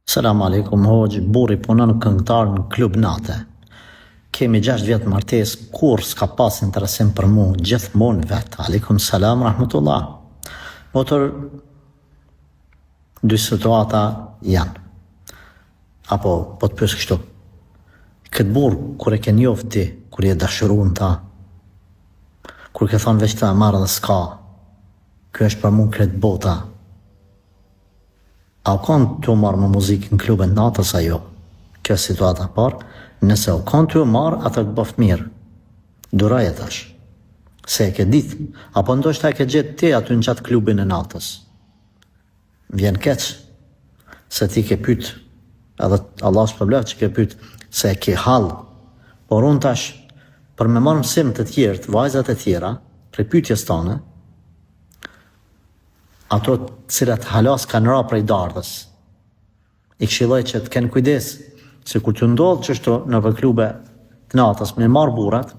Selam aleikum, hoxh, burri punon këngëtar në klub nate. Kemi 6 vjetë martes, kur s'ka pas interesim për mu, gjithmonë vetë. Aleikum salam, rahmetullah. Motor, dy situata janë. Apo, po të pyes kështu. Këtë burë, kur e ke njoft ti, kur je dashurun ta, kur ke thonë veç ta marrë dhe s'ka, kjo është për mu kretë bota. A kanë të marrë me muzikë në klubin natës a jo? Kjo është situata parë. Nëse o kanë të marrë, atë të bëftë mirë. Duraj e tash. Se e ke ditë. Apo ndoshta e ke gjetë ti aty në qatë klubin e natës. Vjen keq. Se ti ke pyt. Edhe Allah s'përblev që ke pyt. Se e ke halë. Por unë tash, për me marrë mësim të tjerë, të vajzat e tjera, prej pytjes tane, ato cilat halas kanë ra prej dardhës. I këshilloj që të kenë kujdes, se kur të ndodhë qështu në për klube të natës me marë burat,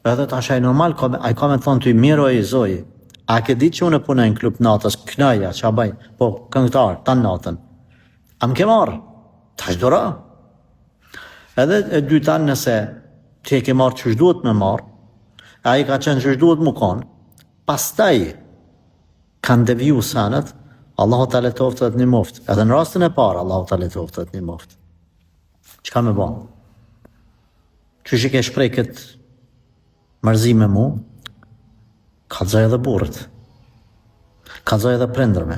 edhe të ashaj normal, a i ka me thonë të i miro e i zoji, a ke di që unë e punoj në klub të natës, kënaja, që a baj, po këngëtar, tanë natën, a më ke marë, të ashtë dora. Edhe e dyta nëse të e ke marë që shduhet me marë, a i ka qenë që shduhet mu konë, pastaj, kanë deviju sanët, Allahu ta letoftë të një moftë. Edhe në rastin e parë, Allahu ta letoftë të një moftë. Çka me ba? Qysh i ke shprej këtë mërzi me mu, kallzoj edhe burët, kallzoj edhe prindërme,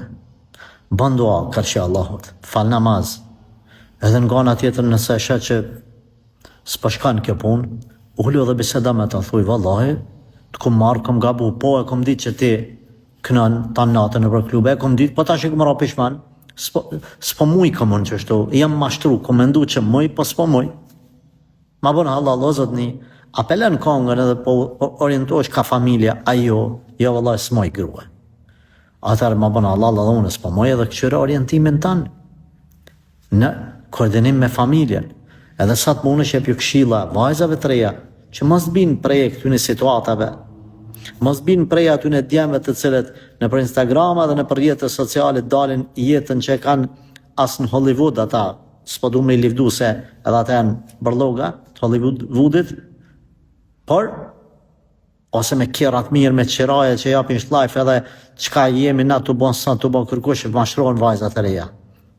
bën dua, kërshja Allahut, fal namaz, edhe nga ana tjetër nëse e shet që s'pashkan kjo punë, ullu edhe biseda me të thuj, vallahi, të kom marrë, kom gabu, po e kom ditë që ti kënan tanë natën në për klube, e kom ditë, po ta që këmë ra pishman, s'po muj këmë në qështu, jam mashtru, kom mendu që muj, po s'po muj. Ma bënë halal, o zotni, apelen kongën edhe po orientosh ka familja, ajo, jo vëllaj s'moj grue. Atër ma bënë halal edhe unë, s'po muj edhe këqyre orientimin tanë, në koordinim me familjen, edhe sa të mund është jep ju këshilla vajzave të reja, që mos binë prej këtyne situatave, mos binë prej aty në djemve të cilët në për Instagrama dhe në për jetës socialit dalin jetën që kanë asë në Hollywood ata, s'po du me i livdu se edhe ata janë bërloga të Hollywoodit, por ose me kjerat mirë, me qiraje që japin shlajf edhe qka jemi na të bon sa të bon kërkush që mashtrojnë vajzat e reja.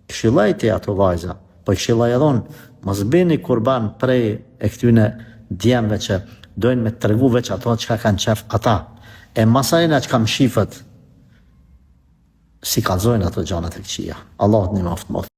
Këshillaj ti ato vajza, po këshillaj edhe unë, mos bini kurban prej e këtyne djemve që dojnë me të tërgu veç ato që ka kanë qef ata. E masajna që kam shifët, si kalzojnë ato gjanat e këqia. Allah të një maftë.